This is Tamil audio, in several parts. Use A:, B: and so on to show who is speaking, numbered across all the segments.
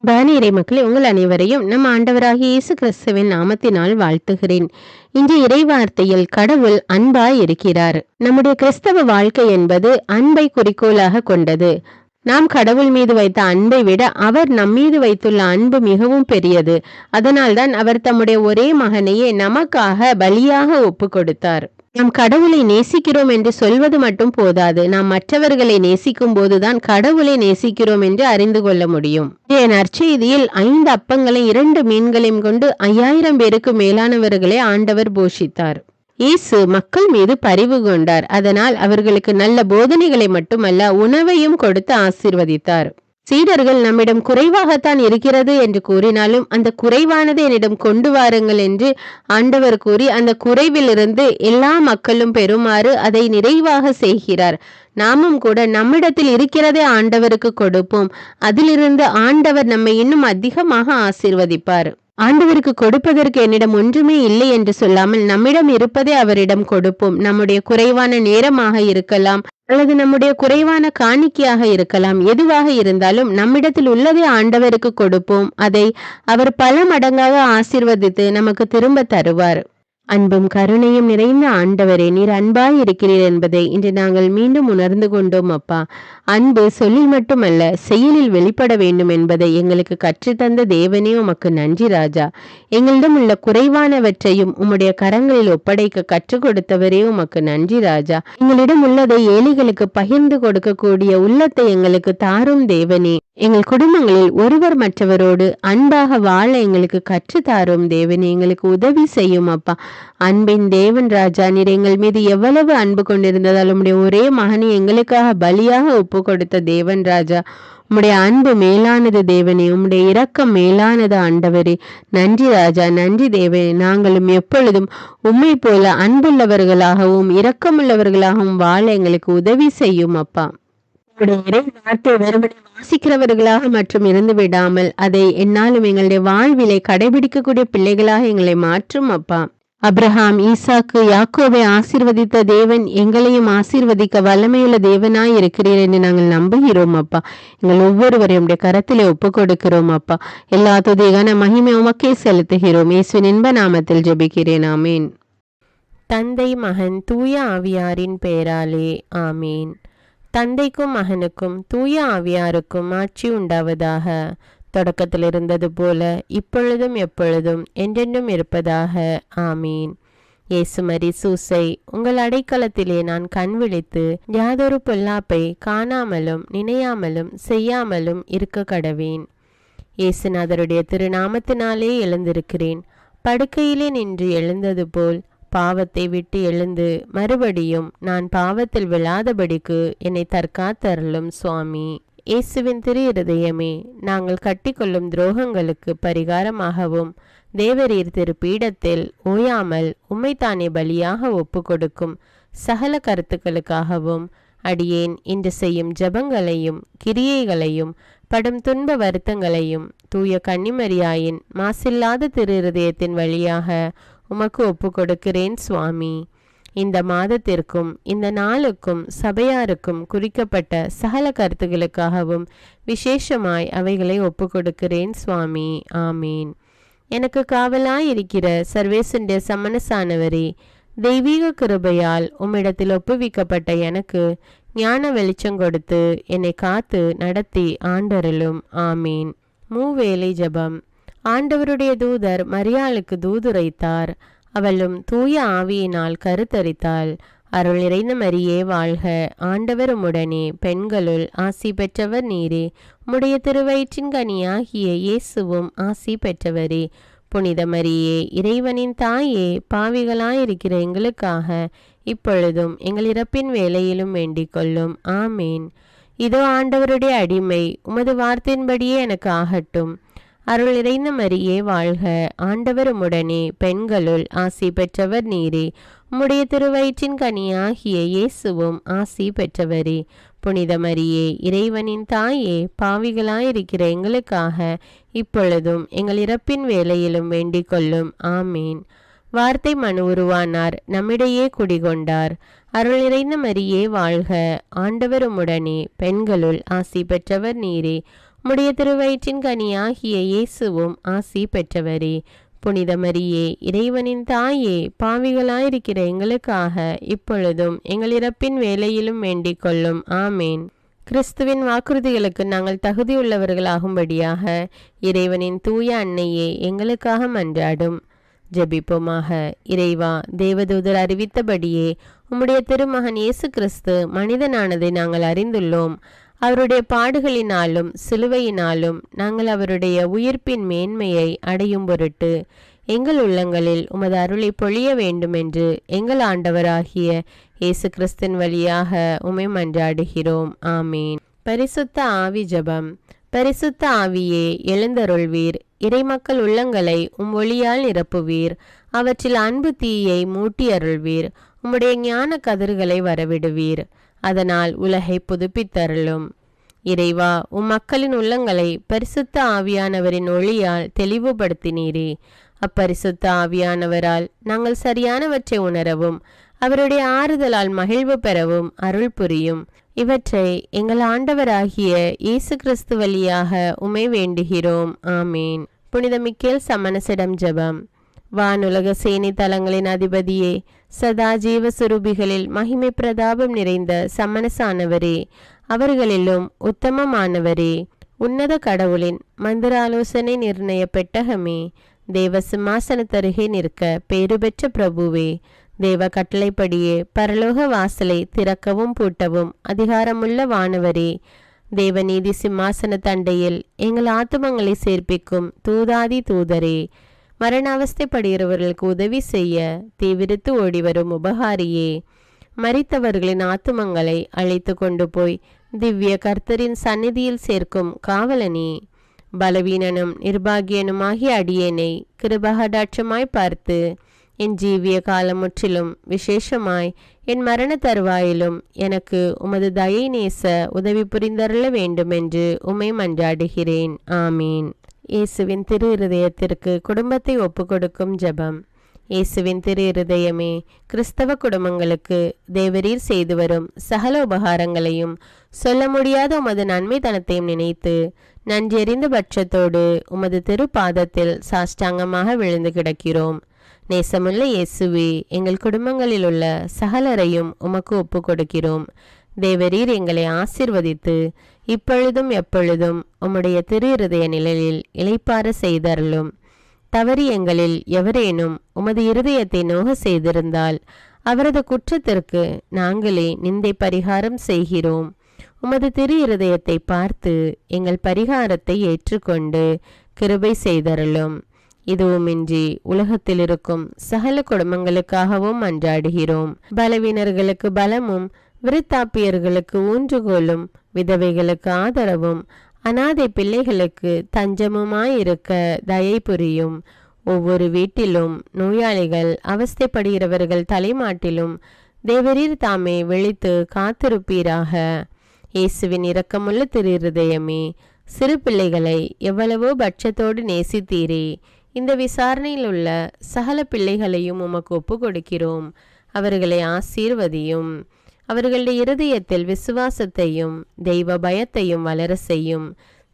A: பானியரை மக்களே, உங்கள் அனைவரையும் நம் ஆண்டவராகிய இயேசு கிறிஸ்துவின் நாமத்தினால் வாழ்த்துகிறேன். இன்று இறைவார்த்தையில் கடவுள் அன்பாய் இருக்கிறார். நம்முடைய கிறிஸ்தவ வாழ்க்கை என்பது அன்பை குறிக்கோளாக கொண்டது. நாம் கடவுள் மீது வைத்த அன்பை விட அவர் நம்மீது வைத்துள்ள அன்பு மிகவும் பெரியது. அதனால்தான் அவர் தம்முடைய ஒரே மகனையே நமக்காக பலியாக ஒப்பு கொடுத்தார். நாம் கடவுளை நேசிக்கிறோம் என்று சொல்வது மட்டும் போதாது. நாம் மற்றவர்களை நேசிக்கும் போதுதான் கடவுளை நேசிக்கிறோம் என்று அறிந்து கொள்ள முடியும். நற்செய்தியில் 5 அப்பங்களையும் 2 மீன்களையும் கொண்டு 5000 பேருக்கு மேலானவர்களை ஆண்டவர் போஷித்தார். இயேசு மக்கள் மீது பரிவு கொண்டார். அதனால் அவர்களுக்கு நல்ல போதனைகளை மட்டுமல்ல, உணவையும் கொடுத்து ஆசீர்வதித்தார். சீடர்கள் நம்மிடம் குறைவாகத்தான் இருக்கிறது என்று கூறினாலும் அந்த குறைவானதை என்னிடம் கொண்டு வாருங்கள் என்று ஆண்டவர் கூறி அந்த குறைவிலிருந்து எல்லா மக்களும் பெறுமாறு அதை நிறைவாக செய்கிறார். நாமும் கூட நம்மிடத்தில் இருக்கிறதே ஆண்டவருக்கு கொடுப்போம். அதிலிருந்து ஆண்டவர் நம்மை இன்னும் அதிகமாக ஆசீர்வதிப்பார். ஆண்டவருக்கு கொடுப்பதற்கு என்னிடம் ஒன்றுமே இல்லை என்று சொல்லாமல் நம்மிடம் இருப்பதை அவரிடம் கொடுப்போம். நம்முடைய குறைவான நேரமாக இருக்கலாம், அல்லது நம்முடைய குறைவான காணிக்கையாக இருக்கலாம். எதுவாக இருந்தாலும் நம்மிடத்தில் உள்ளதை ஆண்டவருக்கு கொடுப்போம். அதை அவர் பல மடங்காக ஆசீர்வதித்து நமக்கு திரும்ப தருவார். அன்பும் கருணையும் நிறைந்த ஆண்டவரே, நீர் அன்பாய் இருக்கிறீர் என்பதை இன்று நாங்கள் மீண்டும் உணர்ந்து கொண்டோம் அப்பா. அன்பு சொல்லில் மட்டுமல்ல, செயலில் வெளிப்பட வேண்டும் என்பதை எங்களுக்கு கற்றுத்தந்த தேவனே, உமக்கு நன்றி ராஜா. எங்களிடம் உள்ள குறைவானவற்றையும் உம்முடைய கரங்களில் ஒப்படைக்க கற்றுக் கொடுத்தவரே, உமக்கு நன்றி ராஜா. எங்களிடம் உள்ளதை ஏழைகளுக்கு பகிர்ந்து கொடுக்கக்கூடிய உள்ளத்தை எங்களுக்கு தாரும் தேவனே. எங்கள் குடும்பங்களில் ஒருவர் மற்றவரோடு அன்பாக வாழ எங்களுக்கு கற்றுத்தாரும் தேவனே. எங்களுக்கு உதவி செய்யும் அப்பா. அன்பின் தேவன் ராஜா, நீர் எங்கள் மீது எவ்வளவு அன்பு கொண்டிருந்ததால் உம்முடைய ஒரே மகனை எங்களுக்காக பலியாக ஒப்பு கொடுத்த தேவன் ராஜா. உம்முடைய அன்பு மேலானது தேவனே, உம்முடைய இரக்கம் மேலானது ஆண்டவரே. நன்றி ராஜா, நன்றி தேவனே. நாங்களும் எப்பொழுதும் உம்மை போல அன்புள்ளவர்களாகவும் இரக்கமுள்ளவர்களாகவும் வாழ எங்களுக்கு உதவி செய்யும் அப்பா. இறை வார்த்தை வெறுமனே வாசிக்கிறவர்களாக மற்றும் இருந்து விடாமல் அதை என்னாலும் எங்களுடைய வாழ்விலை கடைபிடிக்கக்கூடிய பிள்ளைகளாக எங்களை மாற்றும் அப்பா. அப்ரஹாம், ஈசாக்கு, யாக்கோவை ஆசீர்வதித்த தேவன் எங்களையும் ஆசீர்வதிக்க வல்லமையுள்ள தேவனாய் இருக்கிறீர் என்று நாங்கள் நம்புகிறோம் அப்பா. எங்கள் ஒவ்வொருவரையும் உடைய கரத்திலே ஒப்பு கொடுக்கிறோம் அப்பா. எல்லா துதிகான மகிமை உமக்கே செலுத்துகிறோம். இயேசுவின் இன்ப நாமத்தில் ஜெபிக்கிறேன், ஆமீன்.
B: தந்தை, மகன், தூய ஆவியாரின் பெயராலே ஆமீன். தந்தைக்கும் மகனுக்கும் தூய ஆவியாருக்கும் ஆட்சி உண்டாவதாக. தொடக்கத்தில் இருந்தது போல இப்பொழுதும் எப்பொழுதும் என்றென்றும் இருப்பதாக ஆமீன். இயேசுமரி சூசை, உங்கள் அடைக்கலத்திலே நான் கண் விழித்து யாதொரு பொல்லாப்பை காணாமலும் நினையாமலும் செய்யாமலும் இருக்க கடவேன். இயேசுநாதருடைய திருநாமத்தினாலே எழுந்திருக்கிறேன். படுக்கையிலே நின்று எழுந்தது போல் பாவத்தை விட்டு எழுந்து மறுபடியும் நான் பாவத்தில் விழாதபடிக்கு என்னை தற்காத்தருளும் சுவாமி. இயேசுவின் திரு இருதயமே, நாங்கள் கட்டிக்கொள்ளும் துரோகங்களுக்கு பரிகாரமாகவும் தேவரீர் திரு பீடத்தில் ஓயாமல் உம்மைத்தானே பலியாக ஒப்பு கொடுக்கும் சகல கருத்துக்களுக்காகவும் அடியேன் இன்று செய்யும் ஜபங்களையும் கிரியைகளையும் படும் துன்ப வருத்தங்களையும் தூய கன்னிமரியாயின் மாசில்லாத திரு இருதயத்தின் வழியாக உமக்கு ஒப்பு கொடுக்கிறேன் சுவாமி. இந்த மாதத்திற்கும் இந்த நாளுக்கும் சபையாருக்கும் குறிக்கப்பட்ட சகல கருத்துகளுக்காகவும் விசேஷமாய் அவைகளை ஒப்பு கொடுக்கிறேன் சுவாமி. ஆமீன். எனக்கு காவலாயிருக்கிற சர்வேசனுடைய சமனசானவரே, தெய்வீக கிருபையால் உம்மிடத்தில் ஒப்புவிக்கப்பட்ட எனக்கு ஞான வெளிச்சம் கொடுத்து என்னை காத்து நடத்தி ஆண்டருளும். ஆமீன். மூவேளை ஜபம். ஆண்டவருடைய தூதர் மரியாளுக்கு தூதுரைத்தார். அவளும் தூய ஆவியினால் கருத்தரித்தாள். அருள் நிறைந்த மரியே வாழ்க, ஆண்டவர் உம்முடனே, பெண்களுள் ஆசி பெற்றவர் நீரே. உம்முடைய திருவயிற்றின் கனியாகிய இயேசுவும் ஆசி பெற்றவரே. புனித மரியே, இறைவனின் தாயே, பாவிகளாயிருக்கிற எங்களுக்காக இப்பொழுதும் எங்கள் இறப்பின் வேளையிலும் வேண்டிக் கொள்ளும். ஆமேன். இதோ ஆண்டவருடைய அடிமை, உமது வார்த்தையின்படியே எனக்கு ஆகட்டும். அருள் நிறைந்த மரியே வாழ்க, ஆண்டவர் உம்முடனே, பெண்களுள் ஆசி பெற்றவர் நீரே. உம்முடைய திருவயிற்றின் கனியாகிய இயேசுவும் ஆசி பெற்றவரே. புனித மரியே, இறைவனின் தாயே, பாவிகளாயிருக்கிற எங்களுக்காக இப்பொழுதும் எங்கள் இறப்பின் வேளையிலும் வேண்டிக் கொள்ளும். ஆமீன். வார்த்தை மனு உருவானார், நம்மிடையே குடிகொண்டார். அருள் நிறைந்த மரியே வாழ்க, ஆண்டவர் உம்முடனே, பெண்களுள் ஆசி பெற்றவர் நீரே. உம்முடைய திருவயிற்றின் கனியாகிய இயேசுவும் ஆசி பெற்றவரே. புனித மரியே, இறைவனின் தாயே, பாவிகளாயிருக்கிற எங்களுக்காக இப்பொழுதும் எங்கள் இறப்பின் வேளையிலும் வேண்டிக் கொள்ளும். ஆமேன். கிறிஸ்துவின் வாக்குறுதிகளுக்கு நாங்கள் தகுதியுள்ளவர்களாகும்படியாக இறைவனின் தூய அன்னையே எங்களுக்காக மன்றாடும். ஜெபிப்போமாக. இறைவா, தேவதூதர் அறிவித்தபடியே உம்முடைய திருமகன் இயேசு கிறிஸ்து மனிதனானதை நாங்கள் அறிந்துள்ளோம். அவருடைய பாடுகளினாலும் சிலுவையினாலும் நாங்கள் அவருடைய உயிர்ப்பின் மேன்மையை அடையும் பொருட்டு எங்கள் உள்ளங்களில் உமது அருளை பொழிய வேண்டுமென்று எங்கள் ஆண்டவராகிய இயேசு கிறிஸ்தின் வழியாக உம்மை மன்றாடுகிறோம். ஆமீன். பரிசுத்த ஆவி ஜெபம். பரிசுத்த ஆவியே, எழுந்தருள்வீர். இறைமக்கள் உள்ளங்களை ஒளியால் நிரப்புவீர். அவற்றில் அன்பு தீயை மூட்டி அருள்வீர். உம்முடைய ஞான கதிர்களை வரவிடுவீர். அதனால் உலகை புதுப்பித்தருளும். இறைவா, மக்களின் உள்ளங்களை பரிசுத்த ஆவியானவரின் ஒளியால் தெளிவுபடுத்தினீரே. அப்பரிசுத்த ஆவியானவரால் நாங்கள் சரியானவற்றை உணரவும் அவருடைய ஆறுதலால் மகிழ்வு பெறவும் அருள் புரியும். இவற்றை எங்கள் ஆண்டவராகிய இயேசு கிறிஸ்து வழியாக உம்மை வேண்டுகிறோம். ஆமீன். புனித மிக்கேல் சமணசிடம் ஜெபம். வானுலக சேனை தலங்களின் அதிபதியே, சதா ஜீவ சுரூபிகளில் மகிமை பிரதாபம் நிறைந்த சமணசானவரே, அவர்களிலும் உத்தமமானவரே, உன்னத கடவுளின் மந்திராலோசனை நிர்ணய பெட்டகமே, தேவ சிம்மாசனத்தருகே நிற்க பேறு பெற்ற பிரபுவே, தேவ கட்டளைப்படியே பரலோக வாசலை திறக்கவும் பூட்டவும் அதிகாரமுள்ள வானவரே, தேவநீதி சிம்மாசன தண்டையில் எங்கள் ஆத்துமங்களை சேர்ப்பிக்கும் தூதாதி தூதரே, மரண அவஸ்தைப்படுகிறவர்களுக்கு உதவி செய்ய தீவிரித்து ஓடிவரும் உபகாரியே, மரித்தவர்களின் ஆத்துமங்களை அழைத்து கொண்டு போய் திவ்ய கர்த்தரின் சந்நிதியில் சேர்க்கும் காவலனே, பலவீனனும் நிர்பாகியனுமாகிய அடியேனை கிருபகடாட்சமாய் பார்த்து என் ஜீவிய காலம் முற்றிலும் விசேஷமாய் என் மரண தருவாயிலும் எனக்கு உமது தயை நேச உதவி புரிந்தருள வேண்டுமென்று உம்மை மன்றாடுகிறேன். ஆமீன். இயேசுவின் திரு இருதயத்திற்கு குடும்பத்தை ஒப்புக்கொடுக்கும் ஜெபம். இயேசுவின் திரு இருதயமே, கிறிஸ்தவ குடும்பங்களுக்கு தேவரீர் செய்து வரும் சகல உபகாரங்களையும் சொல்ல முடியாத உமது நன்மைத்தனத்தையும் நினைத்து நன்றெறிந்த பட்சத்தோடு உமது திருப்பாதத்தில் சாஷ்டாங்கமாக விழுந்து கிடக்கிறோம். நேசமுள்ள இயேசுவே, எங்கள் குடும்பங்களில் உள்ள சகலரையும் உமக்கு ஒப்பு கொடுக்கிறோம். தேவரீர் எங்களை ஆசீர்வதித்து இப்பொழுதும் எப்பொழுதும் உம்முடைய திரு இருதய நிழலில் இளைப்பாற செய்தருளும். தவறி எங்களில் எவரேனும் உமது இருதயத்தை நோக செய்திருந்தால் அவரது குற்றத்திற்கு நாங்களே நிந்தை பரிகாரம் செய்கிறோம். உமது திரு இருதயத்தை பார்த்து எங்கள் பரிகாரத்தை ஏற்றுக்கொண்டு கிருபை செய்தருளும். இதுவுமின்றி உலகத்தில் இருக்கும் சகல குடும்பங்களுக்காகவும் மன்றாடுகிறோம். பலவீனர்களுக்கு பலமும், விருத்தாப்பியர்களுக்கு ஊன்றுகோலும், விதவைகளுக்கு ஆதரவும், அநாதை பிள்ளைகளுக்கு தஞ்சமுமாயிருக்க தயை புரியும். ஒவ்வொரு வீட்டிலும் நோயாளிகள் அவஸ்தைப்படுகிறவர்கள் தலைமாட்டிலும் தேவரீர் தாமே விழித்து காத்திருப்பீராக. இயேசுவின் இரக்கமுள்ள திரு இருதயமே, சிறு பிள்ளைகளை எவ்வளவோ பட்சத்தோடு நேசித்தீரே. இந்த விசாரணையில் உள்ள சகல பிள்ளைகளையும் உமக்கு ஒப்பு கொடுக்கிறோம். அவர்களை ஆசீர்வதியும். அவர்களுடைய இருதயத்தில் விசுவாசத்தையும் தெய்வ பயத்தையும் வளர செய்யும்.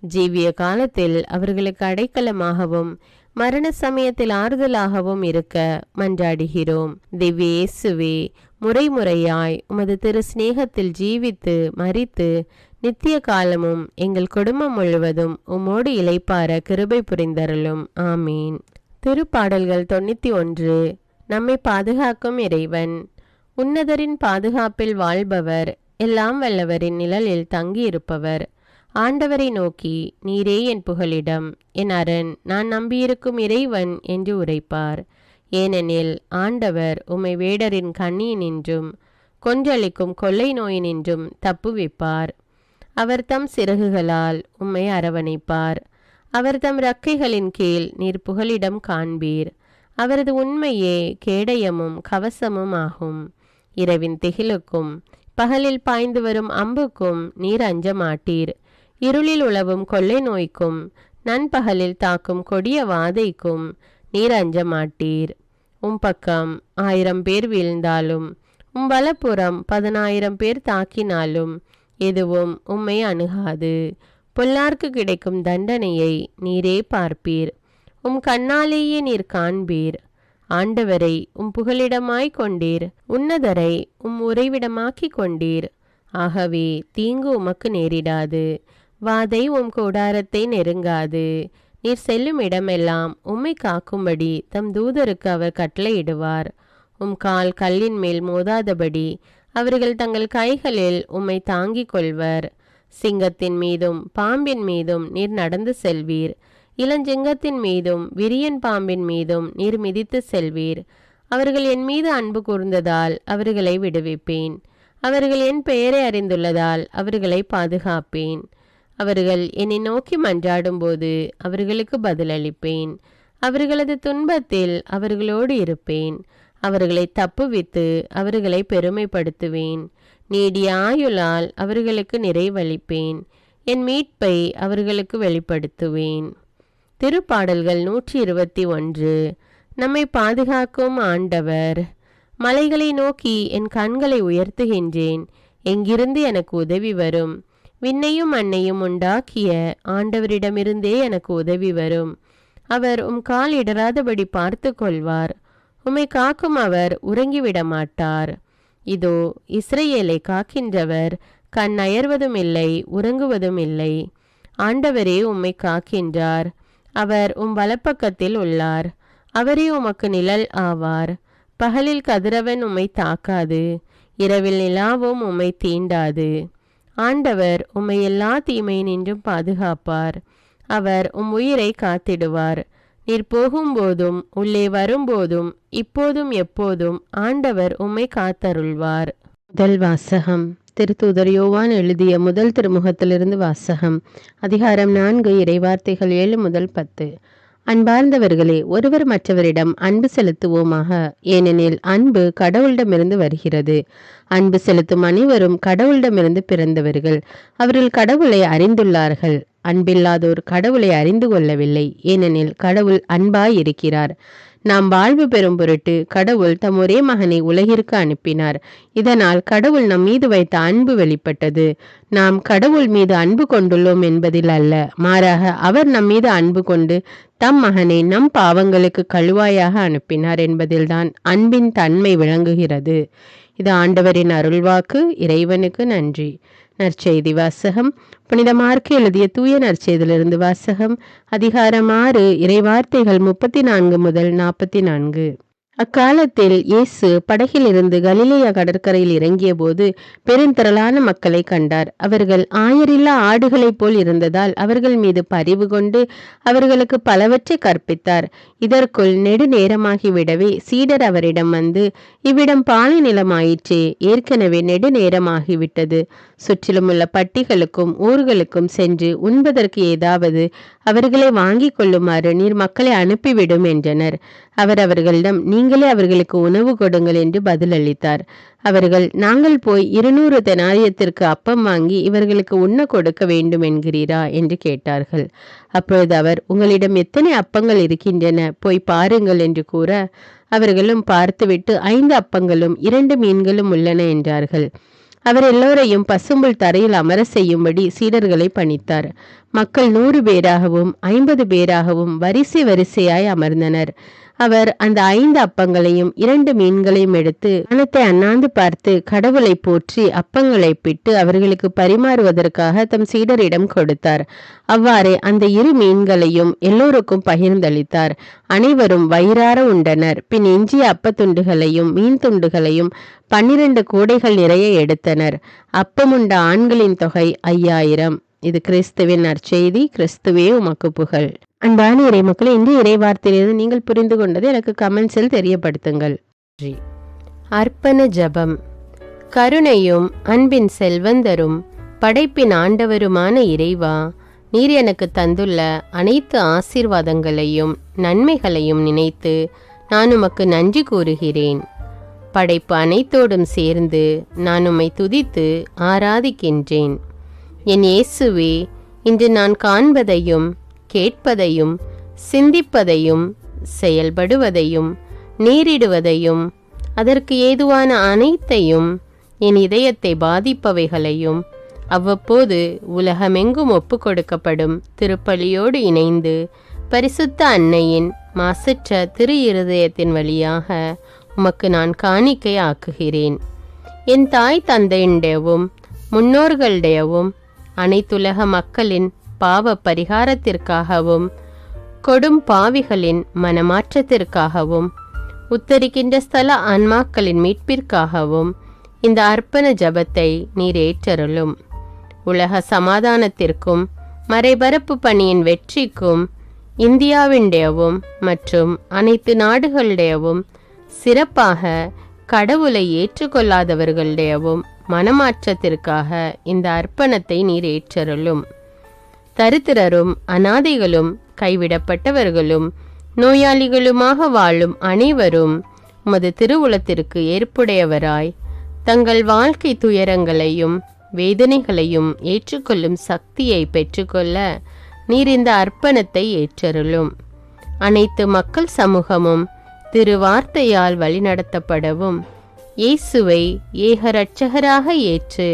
B: ஜீவிய காலத்தில் அவர்களுக்கு அடைக்கலமாகவும் மரண சமயத்தில் ஆறுதலாகவும் இருக்க மன்றாடுகிறோம். திவ்ய இயேசுவே, முறைமுறையாய் உமது திரு சிநேகத்தில் ஜீவித்து மரித்து நித்திய காலமும் எங்கள் குடும்பம் முழுவதும் உம்மோடு இளைப்பார கிருபை புரிந்தருளும். ஆமீன். திருப்பாடல்கள் 91. நம்மை பாதுகாக்கும் இறைவன். உன்னதரின் பாதுகாப்பில் வாழ்பவர், எல்லாம் வல்லவரின் நிழலில் தங்கியிருப்பவர். ஆண்டவரை நோக்கி, நீரே என் புகலிடம், என் அரண், நான் நம்பியிருக்கும் இறைவன் என்று உரைப்பார். ஏனெனில் ஆண்டவர் உம்மை வேடரின் கண்ணியினின்றும் கொன்றளிக்கும் கொள்ளை நோயினின்றும் தப்புவிப்பார். அவர் தம் சிறகுகளால் உம்மை அரவணைப்பார். அவர் தம் இறக்கைகளின் கீழ் நீர் புகலிடம் காண்பீர். அவரது உண்மையே கேடயமும் கவசமும் ஆகும். இரவின் திகிலுக்கும் பகலில் பாய்ந்து வரும் அம்புக்கும் நீர் அஞ்ச மாட்டீர். இருளில் உழவும் கொள்ளை நோய்க்கும் நண்பகலில் தாக்கும் கொடிய வாதைக்கும் நீர் அஞ்ச மாட்டீர். உம் பக்கம் 1000 பேர் வீழ்ந்தாலும் உம் வலப்புறம் 10,000 பேர் தாக்கினாலும் எதுவும் உம்மை அணுகாது. பொல்லார்க்கு கிடைக்கும் தண்டனையை நீரே பார்ப்பீர். உம் கண்ணாலேயே நீர் காண்பீர். ஆண்டவரை உம் புகலிடமாய் கொண்டீர். உன்னதரை உம் உறைவிடமாக்கி கொண்டீர். ஆகவே தீங்கு உமக்கு நேரிடாது. வாதை உம் கூடாரத்தை நெருங்காது. நீர் செல்லும் இடமெல்லாம் உம்மை காக்கும்படி தம் தூதருக்கு அவர் கட்டளையிடுவார். உம் கால் கல்லின் மேல் மோதாதபடி அவர்கள் தங்கள் கைகளில் உம்மை தாங்கிக் கொள்வர். சிங்கத்தின் மீதும் பாம்பின் மீதும் நீர் நடந்து செல்வீர். இளஞ்சிங்கத்தின் மீதும் விரியன் பாம்பின் மீதும் நீர் மிதித்து செல்வீர். அவர்கள் என் மீது அன்பு கூர்ந்ததால் அவர்களை விடுவிப்பேன். அவர்கள் என் பெயரை அறிந்துள்ளதால் அவர்களை பாதுகாப்பேன். அவர்கள் என்னை நோக்கி மன்றாடும்போது அவர்களுக்கு பதிலளிப்பேன். அவர்களது துன்பத்தில் அவர்களோடு இருப்பேன். அவர்களை தப்புவித்து அவர்களை பெருமைப்படுத்துவேன். நீடிய ஆயுளால் அவர்களுக்கு நிறைவளிப்பேன். என் மீட்பை அவர்களுக்கு வெளிப்படுத்துவேன். திருப்பாடல்கள் 121. நம்மை பாதுகாக்கும் ஆண்டவர். மலைகளை நோக்கி என் கண்களை உயர்த்துகின்றேன். எங்கிருந்து எனக்கு உதவி வரும்? விண்ணையும் மண்ணையும் உண்டாக்கிய ஆண்டவரிடமிருந்தே எனக்கு உதவி வரும். அவர் உம் கால் இடராதபடி பார்த்து கொள்வார். உம்மை காக்கும் அவர் உறங்கிவிட மாட்டார். இதோ இஸ்ரவேலை காக்கின்றவர் கண் அயர்வதும் இல்லை, உறங்குவதும் இல்லை. ஆண்டவரே உம்மை காக்கின்றார். அவர் உம் வலப்பக்கத்தில் உள்ளார். அவரே உமக்கு நிழல் ஆவார். பகலில் கதிரவன் உம்மை தாக்காது, இரவில் நிலாவும் உம்மை தீண்டாது. ஆண்டவர் உம்மை எல்லா தீமையினின்றும் பாதுகாப்பார். அவர் உம் உயிரை காத்திடுவார். நீர் போகும்போதும் உள்ளே வரும்போதும் இப்போதும் எப்போதும் ஆண்டவர் உம்மை காத்தருள்வார்.
A: முதல் வாசகம். திருத்தூதர் யோவான் எழுதிய முதல் திருமுகத்திலிருந்து வாசகம். அதிகாரம் 4, இறைவார்த்தைகள் 7 முதல் 10. அன்பார்ந்தவர்களே, ஒருவர் மற்றவரிடம் அன்பு செலுத்துவோமாக. ஏனெனில் அன்பு கடவுளிடமிருந்து வருகிறது. அன்பு செலுத்தும் அனைவரும் கடவுளிடமிருந்து பிறந்தவர்கள். அவர்கள் கடவுளை அறிந்துள்ளார்கள். அன்பில்லாதோர் கடவுளை அறிந்து கொள்ளவில்லை. ஏனெனில் கடவுள் அன்பாய் இருக்கிறார். நாம் வாழ்வு பெறும் பொருட்டு கடவுள் தம் ஒரே மகனை உலகிற்கு அனுப்பினார். இதனால் கடவுள் நம் மீது வைத்த அன்பு வெளிப்பட்டது. நாம் கடவுள் மீது அன்பு கொண்டுள்ளோம் என்பதில் அல்ல, மாறாக அவர் நம் மீது அன்பு கொண்டு தம் மகனை நம் பாவங்களுக்கு கழுவாயாக அனுப்பினார் என்பதில்தான் அன்பின் தன்மை விளங்குகிறது. இது ஆண்டவரின் அருள்வாக்கு. இறைவனுக்கு நன்றி. நற்செய்தி வாசகம். புனித மார்க்கு எழுதிய தூய நற்செய்தியிலிருந்து வாசகம். அதிகாரம் 6, இறைவார்த்தைகள் 34 முதல் 44. அக்காலத்தில் இயேசு படகிலிருந்து கலிலேயா கடற்கரையில் இறங்கிய போது பெருந்திரளான மக்களை கண்டார். அவர்கள் ஆயரில்லா ஆடுகளைப் போல் இருந்ததால் அவர்கள் மீது பரிவு கொண்டு அவர்களுக்கு பலவற்றை கற்பித்தார். இதற்குள் நெடுநேரமாகிவிடவே சீடர் அவரிடம் வந்து, இவ்விடம் பாலை நிலமாயிற்றே, ஏற்கனவே நெடுநேரமாகிவிட்டது. சுற்றிலும் உள்ள பட்டிகளுக்கும் ஊர்களுக்கும் சென்று உண்பதற்கு ஏதாவது அவர்களை வாங்கிக் கொள்ளுமாறு நீர் மக்களை அனுப்பிவிடும் என்றனர். அவர் அவர்களிடம், நீங்களே அவர்களுக்கு உணவு கொடுங்கள் என்று பதிலளித்தார். அவர்கள், நாங்கள் போய் 200 தெனாரியத்திற்கு அப்பம் வாங்கி இவர்களுக்கு உண்ண கொடுக்க வேண்டும் என்கிறீரா என்று கேட்டார்கள். அப்பொழுது அவர், உங்களிடம் எத்தனை அப்பங்கள் இருக்கின்றன, போய் பாருங்கள் என்று கூற, அவர்களும் பார்த்துவிட்டு 5 அப்பங்களும் 2 மீன்களும் உள்ளன என்றார்கள். அவர் எல்லோரையும் பசும்புல் தரையில் அமர செய்யும்படி சீடர்களை பணித்தார். மக்கள் 100 பேராகவும் 50 பேராகவும் வரிசை வரிசையாய் அமர்ந்தனர். அவர் அந்த 5 அப்பங்களையும் 2 மீன்களையும் எடுத்து வானத்தை அண்ணாந்து பார்த்து கடவுளை போற்றி அப்பங்களை பிட்டு அவர்களுக்கு பரிமாறுவதற்காக தம் சீடரிடம் கொடுத்தார். அவ்வாறே அந்த 2 மீன்களையும் எல்லோருக்கும் பகிர்ந்தளித்தார். அனைவரும் வயிறார உண்டனர். பின் எஞ்சிய அப்பத்துண்டுகளையும் மீன் துண்டுகளையும் 12 கூடைகள் நிறைய எடுத்தனர். அப்பமுண்ட ஆண்களின் தொகை 5000. இது கிறிஸ்துவின் நற்செய்தி. கிறிஸ்துவே உமக்கு புகழ். அன்பான இறைமக்களே, இந்த இறைவார்த்தையிலிருந்து நீங்கள் புரிந்து கொண்டதை எனக்கு கமெண்ட்ஸில் தெரியப்படுத்துங்கள்.
B: அர்ப்பண ஜபம். கருணையும் அன்பின் செல்வந்தரும் படைப்பின் ஆண்டவருமான இறைவா, நீர் எனக்கு தந்துள்ள அனைத்து ஆசீர்வாதங்களையும் நன்மைகளையும் நினைத்து நான் உமக்கு நன்றி கூறுகிறேன். படைப்பு அனைத்தோடும் சேர்ந்து நான் உம்மை துதித்து ஆராதிக்கின்றேன். என் இயேசுவே, இன்று நான் காண்பதையும் கேட்பதையும் சிந்திப்பதையும் செயல்படுவதையும் நேரிடுவதையும் அதற்கு ஏதுவான அனைத்தையும் என் இதயத்தை பாதிப்பவைகளையும் அவ்வப்போது உலகமெங்கும் ஒப்பு கொடுக்கப்படும் திருப்பலியோடு இணைந்து பரிசுத்த அன்னையின் மாசற்ற திரு இருதயத்தின் வழியாக உமக்கு நான் காணிக்கை ஆக்குகிறேன். என் தாய் தந்தையுடையவும் முன்னோர்களுடையவும் அனைத்துலக மக்களின் பாவ பரிகாரத்திற்காகவும் கொடும் பாவிகளின் மனமாற்றத்திற்காகவும் உத்தரிக்கின்ற ஸ்தல ஆன்மாக்களின் மீட்பிற்காகவும் இந்த அர்ப்பண ஜபத்தை நீர் ஏற்றருளும். உலக சமாதானத்திற்கும் மறைபரப்பு பணியின் வெற்றிக்கும் இந்தியாவினுடையவும் மற்றும் அனைத்து நாடுகளுடையவும் சிறப்பாக கடவுளை ஏற்றுக்கொள்ளாதவர்களுடையவும் மனமாற்றத்திற்காக இந்த அர்ப்பணத்தை நீர் ஏற்றருளும். தரித்திரரும் அனாதைகளும் கைவிடப்பட்டவர்களும் நோயாளிகளுமாக வாழும் அனைவரும் உமது திருவுளத்திற்கு ஏற்புடையவராய் தங்கள் வாழ்க்கை துயரங்களையும் வேதனைகளையும் ஏற்றுக்கொள்ளும் சக்தியை பெற்றுக்கொள்ள நீர் இந்த அர்ப்பணத்தை ஏற்றருளும். அனைத்து மக்கள் சமூகமும் திருவார்த்தையால் வழிநடத்தப்படவும் இயேசுவை ஏக இரட்சகராக ஏற்று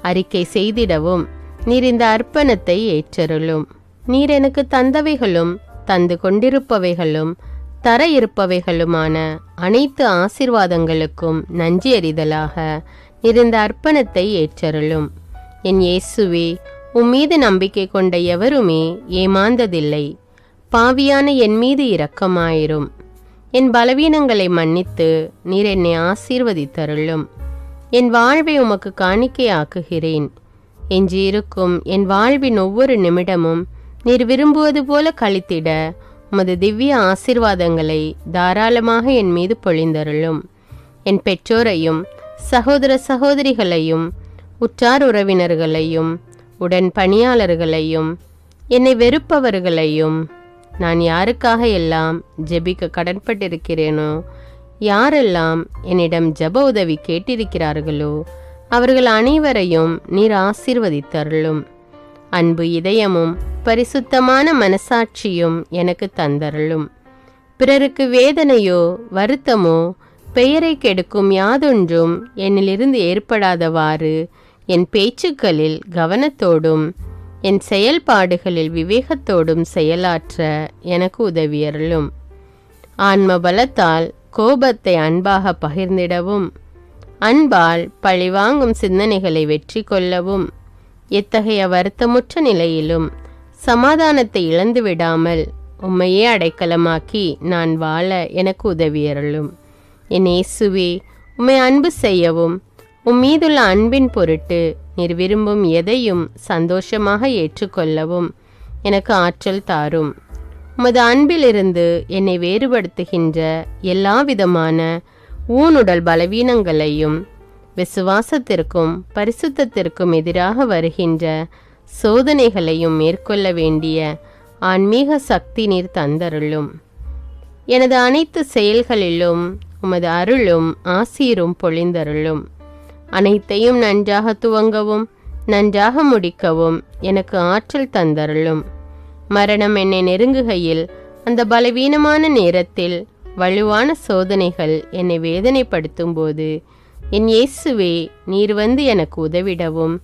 B: அறிக்கை செய்திடவும் நீர் இந்த அர்ப்பணத்தை ஏற்றருளும். நீர் எனக்கு தந்தவைகளும் தந்து கொண்டிருப்பவைகளும் தர இருப்பவைகளுமான அனைத்து ஆசீர்வாதங்களுக்கும் நன்றி அறிதலாக நீர் இந்த அர்ப்பணத்தை ஏற்றருளும். என் இயேசுவே, உம்மீது நம்பிக்கை கொண்ட எவருமே ஏமாந்ததில்லை. பாவியான என் மீது இரக்கமாயிரும். என் பலவீனங்களை மன்னித்து நீர் என்னை ஆசீர்வதித்தருளும். என் வாழ்வை உமக்கு காணிக்கையாக்குகிறேன். எஞ்சியிருக்கும் என் வாழ்வின் ஒவ்வொரு நிமிடமும் நீர் விரும்புவது போல கழித்திட உமது திவ்ய ஆசீர்வாதங்களை தாராளமாக என் மீது பொழிந்தருளும். என் பெற்றோரையும் சகோதர சகோதரிகளையும் உற்றார் உறவினர்களையும் உடன் பணியாளர்களையும் என்னை வெறுப்பவர்களையும் நான் யாருக்காக எல்லாம் ஜெபிக்க கடன்பட்டிருக்கிறேனோ, யாரெல்லாம் என்னிடம் ஜெப உதவி கேட்டிருக்கிறார்களோ அவர்கள் அனைவரையும் நீர் ஆசீர்வதித்தருளும். அன்பு இதயமும் பரிசுத்தமான மனசாட்சியும் எனக்கு தந்தருளும். பிறருக்கு வேதனையோ வருத்தமோ பெயரை கெடுக்கும் யாதொன்றும் என்னிலிருந்து ஏற்படாதவாறு என் பேச்சுக்களில் கவனத்தோடும் என் செயல்பாடுகளில் விவேகத்தோடும் செயலாற்ற எனக்கு உதவியருளும். ஆன்ம பலத்தால் கோபத்தை அன்பாக பகிர்ந்திடவும் அன்பால் பழிவாங்கும் சிந்தனைகளை வெற்றி கொள்ளவும் எத்தகைய வருத்தமுற்ற நிலையிலும் சமாதானத்தை இழந்து விடாமல் உம்மையே அடைக்கலமாக்கி நான் வாழ எனக்கு உதவியருளும். என் இயேசுவே, உம்மை அன்பு செய்யவும் உம்மீதுள்ள அன்பின் பொருட்டு நீர் விரும்பும் எதையும் சந்தோஷமாக ஏற்றுக்கொள்ளவும் எனக்கு ஆற்றல் தாரும். உமது அன்பிலிருந்து என்னை வேறுபடுத்துகின்ற எல்லா விதமான ஊனுடல் பலவீனங்களையும் விசுவாசத்திற்கும் பரிசுத்தத்திற்கும் எதிராக வருகின்ற சோதனைகளையும் மேற்கொள்ள வேண்டிய ஆன்மீக சக்தி நீர் தந்தருளும். எனது அனைத்து செயல்களிலும் உமது அருளும் ஆசீரும் பொழிந்தருளும். அனைத்தையும் நன்றாக துவங்கவும் நன்றாக முடிக்கவும் எனக்கு ஆற்றல் தந்தருளும். மரணம் என்னை நெருங்குகையில் அந்த பலவீனமான நேரத்தில் வலுவான சோதனைகள் என்னை வேதனைப்படுத்தும் போது என் இயேசுவே, நீர் வந்து எனக்கு உதவிடவும்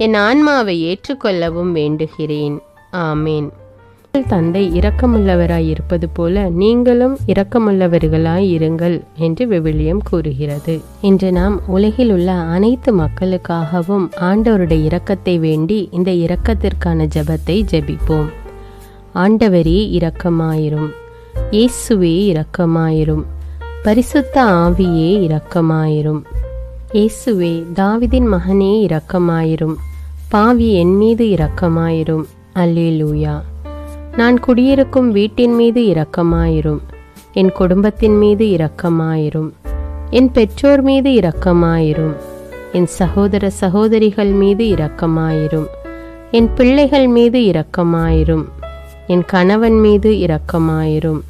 B: என் ஆன்மாவை ஏற்றுக்கொள்ளவும் வேண்டுகிறேன். ஆமேன். தந்தை இரக்கமுள்ளவராய் இருப்பது போல நீங்களும் இரக்கமுள்ளவர்களாய் இருங்கள் என்று விவிலியம் கூறுகிறது. இன்று நாம் உலகில் உள்ள அனைத்து மக்களுக்காகவும் ஆண்டவருடைய இரக்கத்தை வேண்டி இந்த இரக்கத்திற்கான ஜெபத்தை ஜெபிப்போம். ஆண்டவரே இரக்கமாயிரும். இயேசுவே இரக்கமாயிரும். பரிசுத்த ஆவியே இரக்கமாயிரும். இயேசுவே, தாவீதின் மகனே இரக்கமாயிரும். பாவி என் மீது இரக்கமாயிரும். அல்லேலூயா. நான் குடியிருக்கும் வீட்டின் மீது இரக்கமாயிரும். என் குடும்பத்தின் மீது இரக்கமாயிரும். என் பெற்றோர் மீது இரக்கமாயிரும். என் சகோதர சகோதரிகள் மீது இரக்கமாயிரும். என் பிள்ளைகள் மீது இரக்கமாயிரும். என் கணவன் மீது இரக்கமாயிரும்.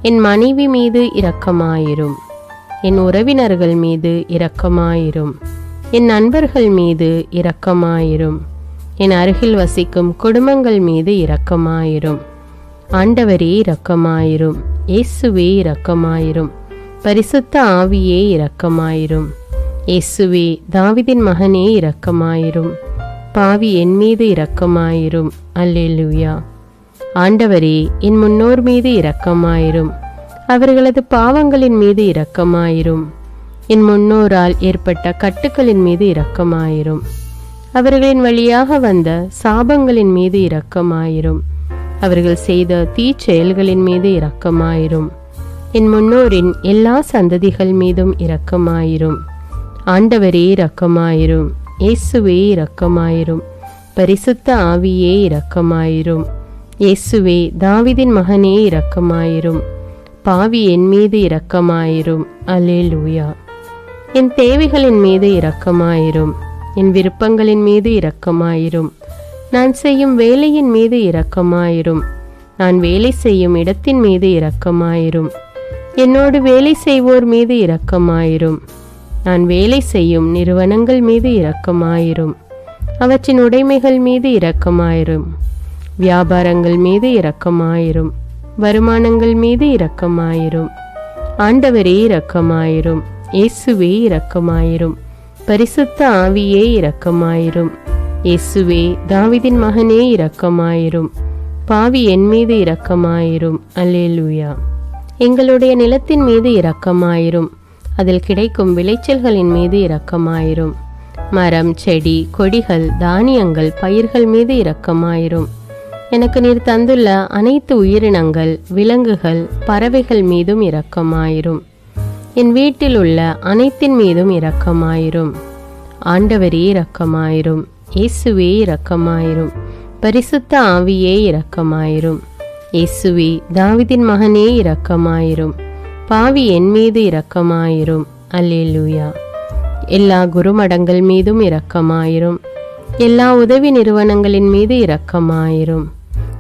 B: என் மனைவி மீது இரக்கமாயிரும். என் உறவினர்கள் மீது இரக்கமாயிரும். என் நண்பர்கள் மீது இரக்கமாயிரும். என் அருகில் வசிக்கும் குடும்பங்கள் மீது இரக்கமாயிரும். ஆண்டவரே இரக்கமாயிரும். இயேசுவே இரக்கமாயிரும். பரிசுத்த ஆவியே இரக்கமாயிரும். இயேசுவே, தாவீதின் மகனே இரக்கமாயிரும். பாவி என் மீது இரக்கமாயிரும். அல்லேலூயா. ஆண்டவரே, என் முன்னோர் மீது இரக்கமாயிரும். அவர்களது பாவங்களின் மீது இரக்கமாயிரும். என் முன்னோரால் ஏற்பட்ட கட்டுக்களின் மீது இரக்கமாயிரும். அவர்களின் வழியாக வந்த சாபங்களின் மீது இரக்கமாயிரும். அவர்கள் செய்த தீச்செயல்களின் மீது இரக்கமாயிரும். என் முன்னோரின் எல்லா சந்ததிகள் மீதும் இரக்கமாயிரும். ஆண்டவரே இரக்கமாயிரும். இயேசுவே இரக்கமாயிரும். பரிசுத்த ஆவியே இரக்கமாயிரும். இயேசுவே, தாவீதின் மகனே இரக்கமாயிரும். பாவி என் மீது இரக்கமாயிரும். அல்லேலூயா. என் தேவைகளின் மீது இரக்கமாயிரும். என் விருப்பங்களின் மீது இரக்கமாயிரும். நான் செய்யும் வேலையின் மீது இரக்கமாயிரும். நான் வேலை செய்யும் இடத்தின் மீது இரக்கமாயிரும். என்னோடு வேலை செய்வோர் மீது இரக்கமாயிரும். நான் வேலை செய்யும் நிறுவனங்கள் மீது இரக்கமாயிரும். அவற்றின் உடைமைகள் மீது இரக்கமாயிரும். வியாபாரங்கள் மீது இரக்கமாயிரும். வருமானங்கள் மீது இரக்கமாயிரும். ஆண்டவரே இரக்கமாயிரும். இயேசுவே இரக்கமாயிரும். பரிசுத்த ஆவியே இரக்கமாயிரும். இயேசுவே, தாவீதின் மகனே இரக்கமாயிரும். பாவி என் மீது இரக்கமாயிரும். அல்லேலூயா. எங்களுடைய நிலத்தின் மீது இரக்கமாயிரும். அதில் கிடைக்கும் விளைச்சல்களின் மீது இரக்கமாயிரும். மரம், செடி, கொடிகள், தானியங்கள், பயிர்கள் மீது இரக்கமாயிரும். எனக்கு நீர் தந்துள்ள அனைத்து உயிரினங்கள், விலங்குகள், பறவைகள் மீதும் இரக்கமாயிரும். என் வீட்டில் உள்ள அனைத்தின் மீதும் இரக்கமாயிரும். ஆண்டவரே இரக்கமாயிரும். இயேசுவே இரக்கமாயிரும். பரிசுத்த ஆவியே இரக்கமாயிரும். இயேசுவே, தாவீதின் மகனே இரக்கமாயிரும். பாவி என் மீது இரக்கமாயிரும். அல்லேலூயா. எல்லா குருமடங்கள் மீதும் இரக்கமாயிரும். எல்லா உதவி நிறுவனங்களின் மீது இரக்கமாயிரும்.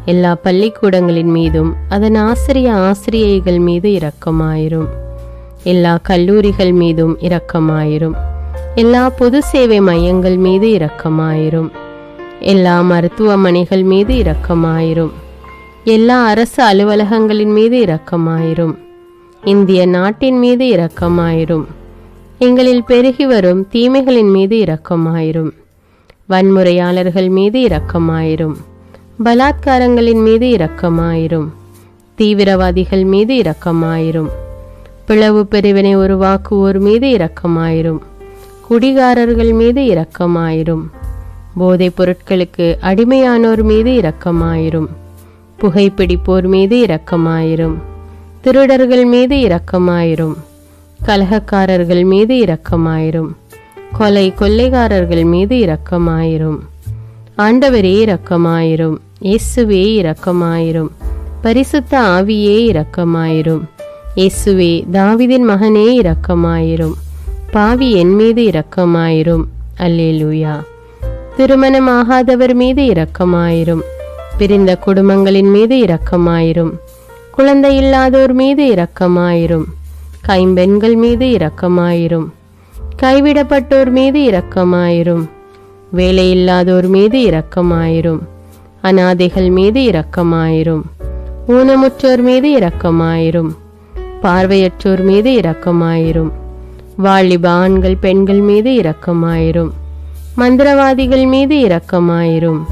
B: எல்லா பள்ளிக்கூடங்களின் மீதும் அதன் ஆசிரியைகள் மீது இரக்கமாயிரும். எல்லா கல்லூரிகள் மீதும் இரக்கமாயிரும். எல்லா பொது சேவை மையங்கள் மீது இரக்கமாயிரும். எல்லா மருத்துவமனைகள் மீது இரக்கமாயிரும். எல்லா அரசு அலுவலகங்களின் மீது இரக்கமாயிரும். இந்திய நாட்டின் மீது இரக்கமாயிரும். எங்களில் பெருகி வரும் தீமைகளின் மீது இரக்கமாயிரும். வன்முறையாளர்கள் மீது இரக்கமாயிரும். பலாத்காரங்களின் மீது இரக்கமாயிரும். தீவிரவாதிகள் மீது இரக்கமாயிரும். பிளவு பிரிவினை உருவாக்குவோர் மீது இரக்கமாயிரும். குடிகாரர்கள் மீது இரக்கமாயிரும். போதைப் பொருட்களுக்கு அடிமையானோர் மீது இரக்கமாயிரும். புகைப்பிடிப்போர் மீது இரக்கமாயிரும். திருடர்கள் மீது இரக்கமாயிரும். கலகக்காரர்கள் மீது இரக்கமாயிரும். கொள்ளைக்காரர்கள் மீது இரக்கமாயிரும். ஆண்டவரே இரக்கமாயிரும். இயேசுவே இரக்கமாயிரும். பரிசுத்த ஆவியே இரக்கமாயிரும். இயேசுவே, தாவீதின் மகனே இரக்கமாயிரும். பாவி என் மீது இரக்கமாயிரும். அல்லேலூயா. திருமணமாகாதவர் மீது இரக்கமாயிரும். பிரிந்த குடும்பங்களின் மீது இரக்கமாயிரும். குழந்தை இல்லாதோர் மீது இரக்கமாயிரும். கைம்பெண்கள் மீது இரக்கமாயிரும். கைவிடப்பட்டோர் மீது இரக்கமாயிரும். வேலையில்லாதோர் மீது இரக்கமாயிரும். அனாதைகள் மீது இரக்கமாயிரும். ஊனமுற்றோர் மீது இரக்கமாயிரும். பார்வையற்றோர் மீது இரக்கமாயிரும். வாலிப ஆண்கள் பெண்கள் மீது இரக்கமாயிரும். மந்திரவாதிகள் மீது இரக்கமாயிரும்.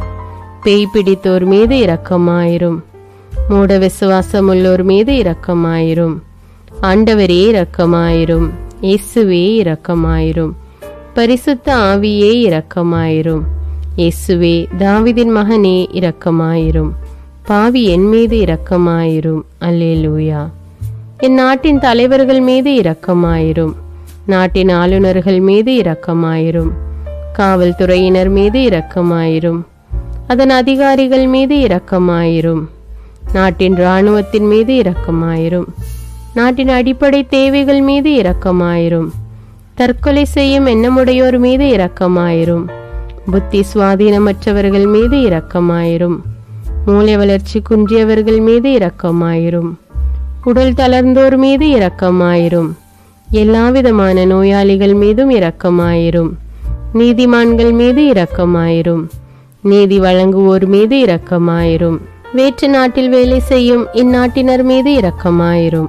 B: பேய் பிடித்தோர் மீது இரக்கமாயிரும். மூட விசுவாசமுள்ளோர் மீது இரக்கமாயிரும். ஆண்டவரே இரக்கமாயிரும். இயேசுவே இரக்கமாயிரும். பரிசுத்த ஆவியே இரக்கமாயிரும். இயேசுவே, தாவீதின் மகனே இரக்கமாயிரும். பாவி என் மீது இரக்கமாயிரும். அல்லேலூயா. என் நாட்டின் தலைவர்கள் மீது இரக்கமாயிரும். நாட்டின் ஆளுநர்கள் மீது இரக்கமாயிரும். காவல்துறையினர் மீது இரக்கமாயிரும். அதன் அதிகாரிகள் மீது இரக்கமாயிரும். நாட்டின் இராணுவத்தின் மீது இரக்கமாயிரும். நாட்டின் அடிப்படை தேவைகள் மீது இரக்கமாயிரும். தற்கொலை செய்யும் எண்ணமுடையோர் மீது இரக்கமாயிரும். புத்தி சுவாதீனமற்றவர்கள் மீது இரக்கமாயிரும். மூளை வளர்ச்சி குன்றியவர்கள் மீது இரக்கமாயிரும். உடல் தளர்ந்தோர் மீது இரக்கமாயிரும். எல்லாவிதமான நோயாளிகள் மீதும் இரக்கமாயிரும். நீதிமான்கள் மீது இரக்கமாயிரும். நீதி வழங்குவோர் மீது இரக்கமாயிரும். வேற்று நாட்டில் வேலை செய்யும் இந்நாட்டினர் மீது இரக்கமாயிரும்.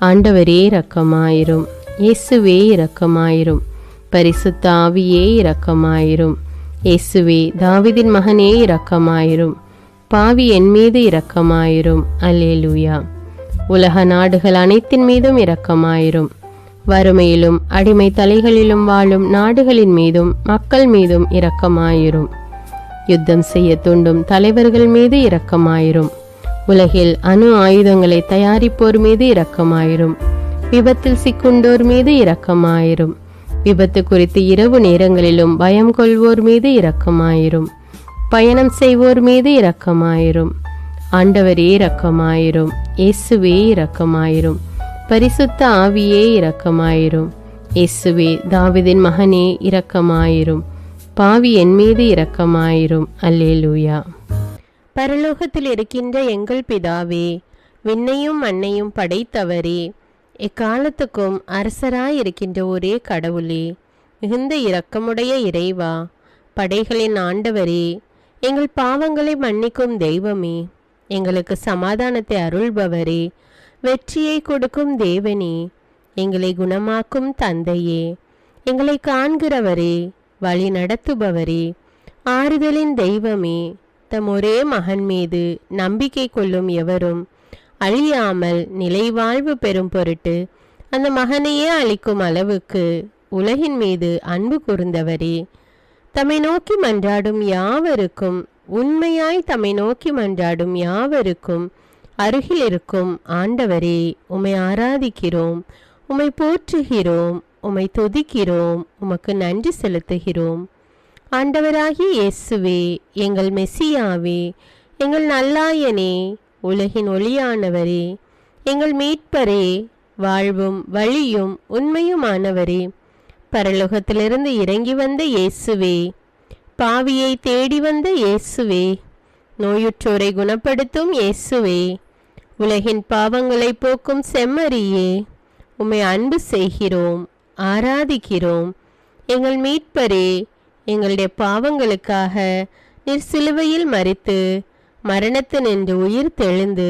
B: ஆண்டவரே இரக்கமாயிரும். இயேசுவே இரக்கமாயிரும். பரிசுத்த ஆவியே இரக்கமாயிரும். இயேசுவே தாவீதின் மகனே இரக்கமாயிரும். பாவி என் மீது இரக்கமாயிரும். அல்லேலூயா. உலக நாடுகள் அனைத்தின் மீதும் இரக்கமாயிரும். வறுமையிலும் அடிமை தலைகளிலும் வாழும் நாடுகளின் மீதும் மக்கள் மீதும் இரக்கமாயிரும். யுத்தம் செய்ய தூண்டும் தலைவர்கள் மீது இரக்கமாயிரும். உலகில் அணு ஆயுதங்களை தயாரிப்போர் மீது இரக்கமாயிரும். விபத்தில் சிக்குண்டோர் மீது இரக்கமாயிரும். விபத்து குறித்து இரவு நேரங்களிலும் பயம் கொள்வோர் மீது இரக்கமாயிரும். பயணம் செய்வோர் மீது இரக்கமாயிரும். ஆண்டவரே இரக்கமாயிரும். இயேசுவே இரக்கமாயிரும். பரிசுத்த ஆவியே இரக்கமாயிரும். இயேசுவே தாவீதின் மகனே இரக்கமாயிரும். பாவி என் மீது இரக்கமாயிரும். அல்லேலூயா.
A: பரலோகத்தில் இருக்கின்ற எங்கள் பிதாவே, விண்ணையும் மண்ணையும் படைத்தவரே, எக்காலத்துக்கும் அரசராயிருக்கின்ற ஒரே கடவுளே, மிகுந்த இரக்கமுடைய இறைவா, படைகளின் ஆண்டவரே, எங்கள் பாவங்களை மன்னிக்கும் தெய்வமே, எங்களுக்கு சமாதானத்தை அருள்பவரே, வெற்றியை கொடுக்கும் தேவனே, எங்களை குணமாக்கும் தந்தையே, எங்களை காண்கிறவரே, வழி நடத்துபவரே, ஆறுதலின் தெய்வமே, தம் ஒரே மகன் மீது நம்பிக்கை கொள்ளும் எவரும் அழியாமல் நிலைவாழ்வு பெறும் பொருட்டு அந்த மகனையே அளிக்கும் அளவுக்கு உலகின் மீது அன்பு கூர்ந்தவரே, தம்மை நோக்கி மன்றாடும் யாவருக்கும், உண்மையாய் தம்மை நோக்கி மன்றாடும் யாவருக்கும் அருகில் இருக்கும் ஆண்டவரே, உம்மை ஆராதிக்கிறோம், உம்மை போற்றுகிறோம், உம்மை துதிக்கிறோம், உமக்கு நன்றி செலுத்துகிறோம். ஆண்டவராகிய இயேசுவே, எங்கள் மெசியாவே, எங்கள் நல்லாயனே, உலகின் ஒளியானவரே, எங்கள் மீட்பரே, வாழ்வும் வழியும் உண்மையுமானவரே, பரலோகத்திலிருந்து இறங்கி வந்த இயேசுவே, பாவியை தேடி வந்த இயேசுவே, நோயுற்றோரை குணப்படுத்தும் இயேசுவே, உலகின் பாவங்களை போக்கும் செம்மறியே, உம்மை அன்பு செய்கிறோம், ஆராதிக்கிறோம். எங்கள் மீட்பரே, எங்களுடைய பாவங்களுக்காக நீர் சிலுவையில் மரித்து மரணத்தினின்று உயிர் தெழுந்து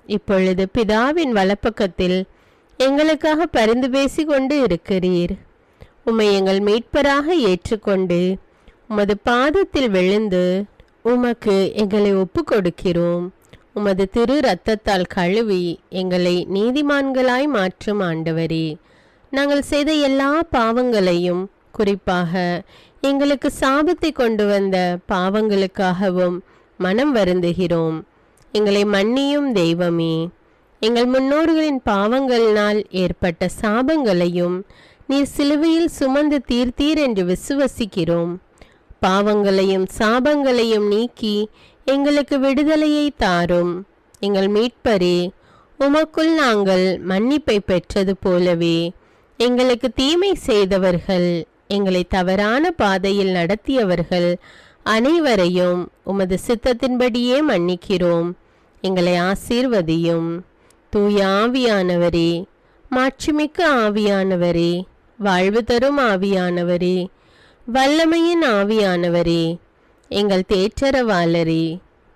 A: இப்பொழுது பிதாவின் வலப்பக்கத்தில் எங்களுக்காக பரிந்து பேசி கொண்டு இருக்கிறீர். உம்மை எங்கள் மீட்பராக ஏற்றுக்கொண்டு உமது பாதத்தில் விழுந்து உமக்கு எங்களை ஒப்பு கொடுக்கிறோம். உமது திரு இரத்தத்தால் கழுவி எங்களை நீதிமான்களாய் மாற்றும் ஆண்டவரே, நாங்கள் செய்த எல்லா பாவங்களையும், குறிப்பாக எங்களுக்கு சாபத்தை கொண்டு வந்த பாவங்களுக்காகவும் மனம் வருந்துகிறோம். எங்களை மன்னியும் தெய்வமே, எங்கள் முன்னோர்களின் பாவங்களினால் ஏற்பட்ட சாபங்களையும் நீர் சிலுவையில் சுமந்து தீர்த்தீர் என்று விசுவசிக்கிறோம். பாவங்களையும் சாபங்களையும் நீக்கி எங்களுக்கு விடுதலையை தாரும். எங்கள் மீட்பரே, உமக்குள் நாங்கள் மன்னிப்பை பெற்றது போலவே எங்களுக்கு தீமை செய்தவர்கள், எங்களை தவறான பாதையில் நடத்தியவர்கள் அனைவரையும் உமது சித்தத்தின்படியே மன்னிக்கிறோம். எங்களை ஆசீர்வதியும். தூய ஆவியானவரே, மாட்சிமிக்க ஆவியானவரே, வாழ்வு தரும் ஆவியானவரே, வல்லமையின் ஆவியானவரே, எங்கள் தேற்றரவாளரே,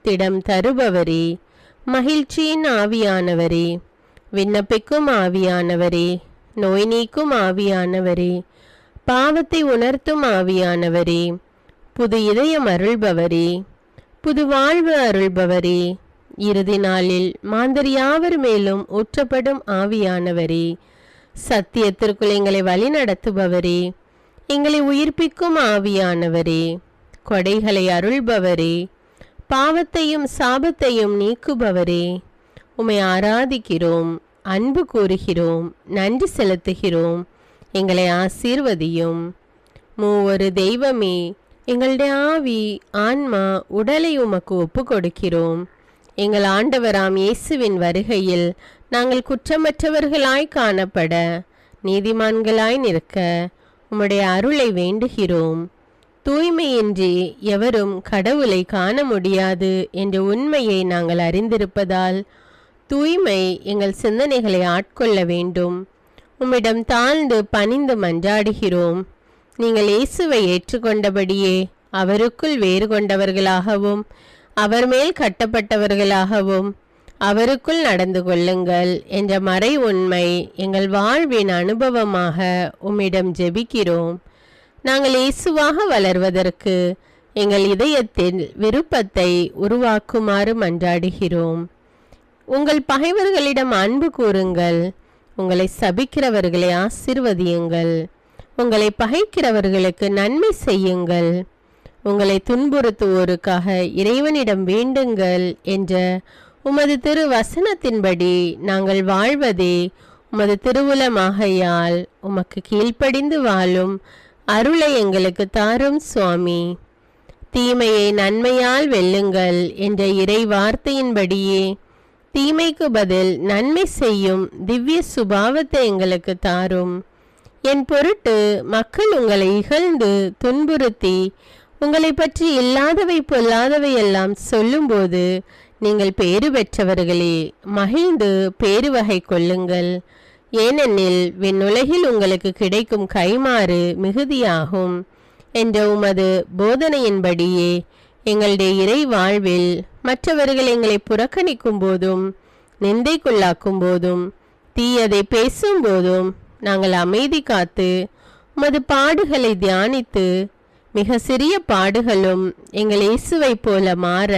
A: திடம் தருபவரே, மகிழ்ச்சியின் ஆவியானவரே, விண்ணப்பிக்கும் ஆவியானவரே, நோய் நீக்கும் ஆவியானவரே, பாவத்தை உணர்த்தும் ஆவியானவரே, புது இதயம் அருள்பவரே, புது வாழ்வு அருள்பவரே, இறுதி நாளில் மாந்தர் யாவர் மேலும் ஊற்றப்படும் ஆவியானவரே, சத்தியத்திற்குள் எங்களை வழி நடத்துபவரே, எங்களை உயிர்ப்பிக்கும் ஆவியானவரே, கொடைகளை அருள்பவரே, பாவத்தையும் சாபத்தையும் நீக்குபவரே, உம்மை ஆராதிக்கிறோம், அன்பு கூறுகிறோம், நன்றி செலுத்துகிறோம். எங்களை ஆசீர்வதியும். மூவொரு தெய்வமே, எங்களுடைய ஆவி, ஆன்மா, உடலை உமக்கு ஒப்பு கொடுக்கிறோம். எங்கள் ஆண்டவராம் இயேசுவின் வருகையில் நாங்கள் குற்றமற்றவர்களாய் காணப்பட, நீதிமான்களாய் நிற்க உம்முடைய அருளை வேண்டுகிறோம். தூய்மையின்றி எவரும் கடவுளை காண முடியாது என்ற உண்மையை நாங்கள் அறிந்திருப்பதால் தூய்மை எங்கள் சிந்தனைகளை ஆட்கொள்ள வேண்டும். உம்மிடம் தாழ்ந்து பணிந்து மன்றாடுகிறோம். நீங்கள் இயேசுவை ஏற்றுக்கொண்டபடியே அவருக்குள் வேறு கொண்டவர்களாகவும் அவர் மேல் கட்டப்பட்டவர்களாகவும் அவருக்குள் நடந்து கொள்ளுங்கள் என்ற மறை உண்மை எங்கள் வாழ்வின் அனுபவமாக உம்மிடம் ஜெபிக்கிறோம். நாங்கள் இயேசுவாக வளர்வதற்கு
B: எங்கள் இதயத்தில் விருப்பத்தை உருவாக்குமாறு மன்றாடுகிறோம். உங்கள் பகைவர்களிடம் அன்பு கூறுங்கள், உங்களை சபிக்கிறவர்களை ஆசீர்வதியுங்கள், உங்களை பகைக்கிறவர்களுக்கு நன்மை செய்யுங்கள், உங்களை துன்புறுத்துவோருக்காக இறைவனிடம் வேண்டுங்கள் என்ற உமது திரு வசனத்தின்படி நாங்கள் வாழ்வதே உமது திருவுலமாகையால் உமக்கு கீழ்ப்படிந்து வாழும் அருளை எங்களுக்கு தாரும் சுவாமி. தீமையை நன்மையால் வெல்லுங்கள் என்ற இறை வார்த்தையின்படியே தீமைக்கு பதில் நன்மை செய்யும் திவ்ய சுபாவத்தை எங்களுக்கு தாரும். என் பொருட்டு மக்கள் உங்களை இகழ்ந்து துன்புறுத்தி உங்களை பற்றி இல்லாதவை பொல்லாதவை எல்லாம் சொல்லும்போது நீங்கள் பேறு பெற்றவர்களே, மகிழ்ந்து பேருவகை கொள்ளுங்கள். ஏனெனில் விண்ணுலகில் உங்களுக்கு கிடைக்கும் கைமாறு மிகுதியாகும் என்ற உமது போதனையின்படியே எங்களுடைய இறை வாழ்வில் மற்றவர்கள் எங்களை புறக்கணிக்கும் போதும் நிந்தைக்குள்ளாக்கும் போதும் தீயதை பேசும்போதும் நாங்கள் அமைதி காத்து உமது பாடுகளை தியானித்து மிக சிறிய பாடுகளும் எங்கள் இயேசுவை போல மாற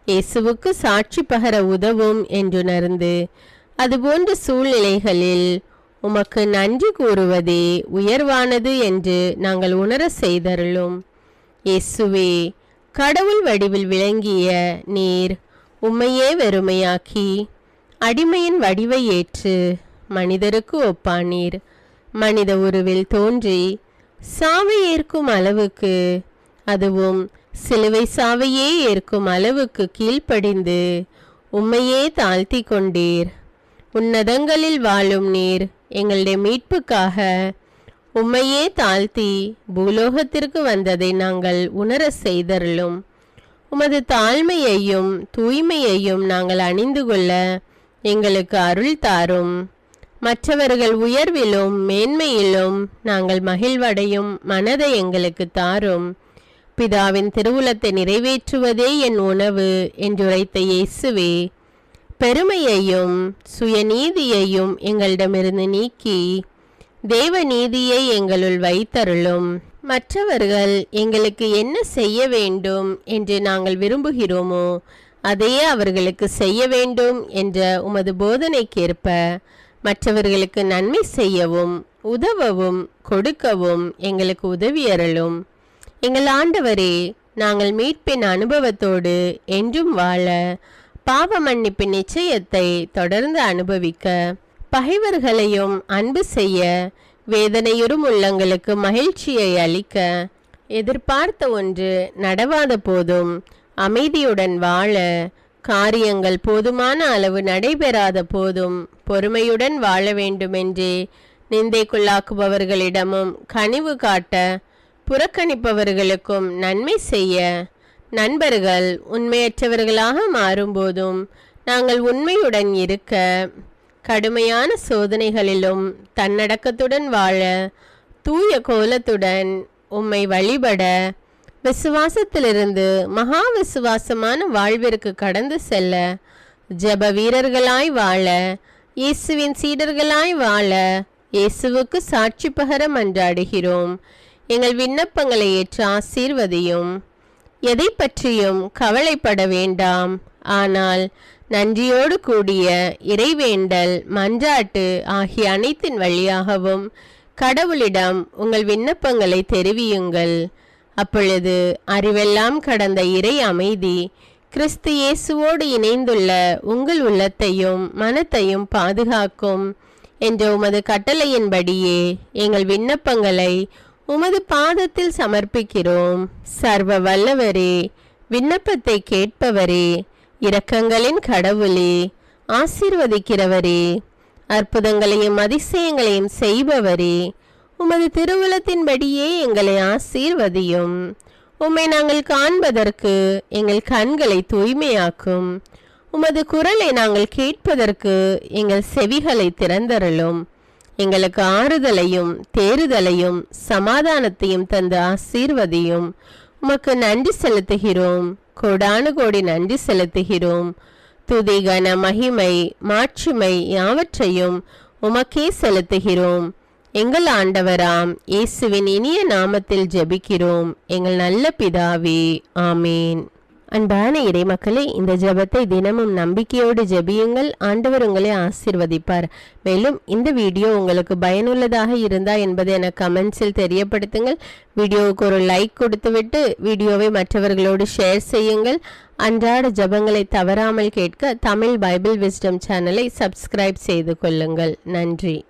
B: இயேசுவுக்கு சாட்சி பகர உதவும் என்றுணர்ந்து அதுபோன்ற சூழ்நிலைகளில் உமக்கு நன்றி கூறுவதே உயர்வானது என்று நாங்கள் உணர செய்தருளும். இயேசுவே, கடவுள் வடிவில் விளங்கிய நீர் உம்மையே வெறுமையாக்கி அடிமையின் வடிவை ஏற்று மனிதருக்கு ஒப்பானீர். மனித உருவில் தோன்றி சாவை ஏற்கும் அளவுக்கு, அதுவும் சிலுவை சாவையே ஏற்கும் அளவுக்கு கீழ்ப்படிந்து உம்மையே தாழ்த்தி கொண்டீர். உன்னதங்களில் வாழும் நீர் எங்களுடைய மீட்புக்காக உம்மையே தாழ்த்தி பூலோகத்திற்கு வந்ததை நாங்கள் உணர செய்தருளும். உமது தாழ்மையையும் தூய்மையையும் நாங்கள் அணிந்து கொள்ள எங்களுக்கு அருள் தாரும். மற்றவர்கள் உயர்விலும் மேன்மையிலும் நாங்கள் மகிழ்வடையும் மனதை எங்களுக்கு தாரும். பிதாவின் திருவுலத்தை நிறைவேற்றுவதே என் உணவு என்றுரைத்த இயேசுவே, பெருமையையும் சுயநீதியையும் எங்களிடமிருந்து நீக்கி தேவ நீதியை எங்களுள் வைத்தருளும். மற்றவர்கள் எங்களுக்கு என்ன செய்ய வேண்டும் என்று நாங்கள் விரும்புகிறோமோ அதையே அவர்களுக்கு செய்ய வேண்டும் என்ற உமது போதனைக்கேற்ப மற்றவர்களுக்கு நன்மை செய்யவும் உதவவும் கொடுக்கவும் எங்களுக்கு உதவியருளும். எங்கள் ஆண்டவரே, நாங்கள் மீட்பின் அனுபவத்தோடு என்றும் வாழ, பாவ மன்னிப்பின் நிச்சயத்தை தொடர்ந்து அனுபவிக்க, பகைவர்களையும் அன்பு செய்ய, வேதனையுறும் உள்ளங்களுக்கு மகிழ்ச்சியை அளிக்க, எதிர்பார்த்த ஒன்று நடவாத போதும் அமைதியுடன் வாழ, காரியங்கள் போதுமான அளவு நடைபெறாத போதும் பொறுமையுடன் வாழ வேண்டுமென்றே நிந்தைக்குள்ளாக்குபவர்களிடமும் கனிவு காட்ட, புறக்கணிப்பவர்களுக்கும் நன்மை செய்ய, நண்பர்கள் உண்மையற்றவர்களாக மாறும்போதும் நாங்கள் உண்மையுடன் இருக்க, கடுமையான சோதனைகளிலும் தன்னடக்கத்துடன் வாழ, தூய கோலத்துடன் உம்மை வழிபட, விசுவாசத்திலிருந்து மகா விசுவாசமான வாழ்விற்கு கடந்து செல்ல, ஜெப வீரர்களாய் வாழ, இயேசுவின் சீடர்களாய் வாழ இயேசுவுக்கு சாட்சி பகர மன்றாடுகிறோம். எங்கள் விண்ணப்பங்களை ஏற்று ஆசீர்வதியும். எதை பற்றியும் கவலைப்பட வேண்டாம். ஆனால் நன்றியோடு கூடிய இறைவேண்டல், மன்றாட்டு ஆகிய அனைத்தின் வழியாகவும் கடவுளிடம் உங்கள் விண்ணப்பங்களை தெரிவியுங்கள். அப்பொழுது அறிவெல்லாம் கடந்த இறை அமைதி கிறிஸ்து இயேசுவோடு இணைந்துள்ள உங்கள் உள்ளத்தையும் மனத்தையும் பாதுகாக்கும் என்ற உமது கட்டளையின்படியே எங்கள் விண்ணப்பங்களை உமது பாதத்தில் சமர்ப்பிக்கிறோம். சர்வ வல்லவரே, விண்ணப்பத்தை கேட்பவரே, இரக்கங்களின் கடவுளே, ஆசீர்வதிக்கிறவரே, அற்புதங்களையும் அதிசயங்களையும் செய்பவரே, உமது திருவுலத்தின்படியே எங்களை ஆசீர்வதியும். உம்மை நாங்கள் காண்பதற்கு எங்கள் கண்களை தூய்மையாக்கும். உமது குரலை நாங்கள் கேட்பதற்கு எங்கள் செவிகளை திறந்தருளும். எங்களுக்கு ஆறுதலையும் தேறுதலையும் சமாதானத்தையும் தந்து ஆசீர்வதியும். உமக்கு நன்றி செலுத்துகிறோம், கோடானு கோடி நன்றி செலுத்துகிறோம். துதி, கன, மகிமை, மாட்சிமை யாவற்றையும் உமக்கே செலுத்துகிறோம். எங்கள் ஆண்டவராம் இயேசுவின் இனிய நாமத்தில் ஜெபிக்கிறோம் எங்கள் நல்ல பிதாவே, ஆமேன். அன்பான இறைமக்களே, இந்த ஜெபத்தை தினமும் நம்பிக்கையோடு ஜெபியுங்கள். ஆண்டவர் உங்களை ஆசீர்வதிப்பார். மேலும் இந்த வீடியோ உங்களுக்கு பயனுள்ளதாக இருந்தா என்பதை எனக்கு கமெண்ட்ஸில் தெரியப்படுத்துங்கள். வீடியோவுக்கு ஒரு லைக் கொடுத்துவிட்டு வீடியோவை மற்றவர்களோடு ஷேர் செய்யுங்கள். அன்றாட ஜெபங்களை தவறாமல் கேட்க தமிழ் பைபிள் விஸ்டம் சேனலை சப்ஸ்கிரைப் செய்து கொள்ளுங்கள். நன்றி.